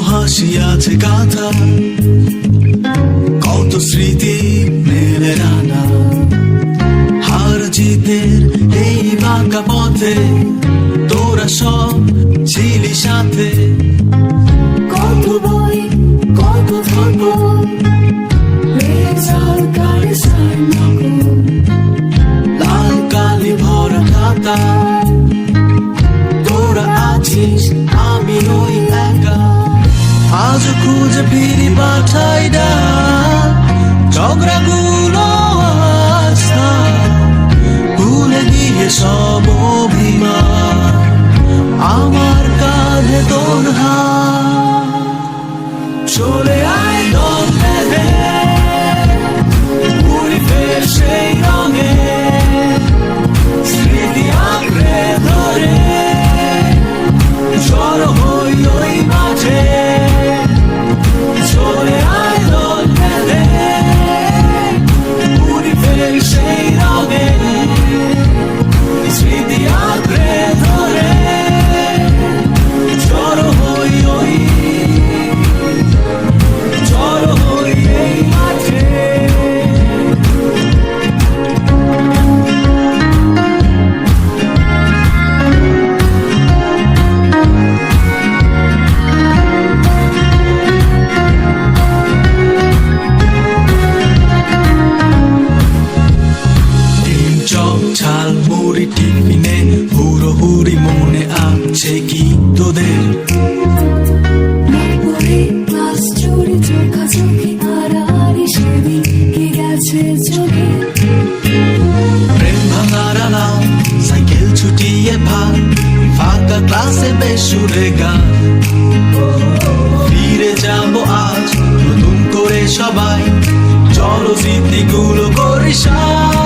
হাসি আছে গাথা, কত স্মৃতি মেলে রানা। হার জিতের এই বাঁকা পথে তোরা সব ছিলি সাথে। কত বই কত খবর, রেজাল্ট কার্ডে সার নকল, লাল কালি ভরা খাতা। তোরা আছিস আমি ওই একা, আজ খুঁজে ফিরি পাঠাই ডাক। ঝগড়াগুলো আজ থাক, ভুলে গিয়ে সব অভিমান। আমার কাঁধে তোর হাত, চলে আয় দম বেঁধে, উড়ি ফের সেই রঙে। স্মৃতি আঁকড়ে ধরে জড়ো হই ওই মাঝে। চলে আয় দল বেঁধে, উড়ি ফের সেই রঙে। স্মৃতি আঁকড়ে ধরে জড়ো হই ওই, জড়ো হই এই মাঝে। ঝাল মুড়ি টিফিনে হুড়োহুড়ি মনে আছে কি তোদের? পরে ক্লাস জুড়ে চোখাচোখি আড়াআড়ি সেদিন কে গেছে চোখে। প্রেম ভাঙার আলাম, সাইকেল ছুটিয়ে ভাগ, ফাঁকা ক্লাসে বেসুরে গান। ফিরে যাবো আজ নতুন করে সবাই, চলো স্মৃতিগুলো করি সাথ।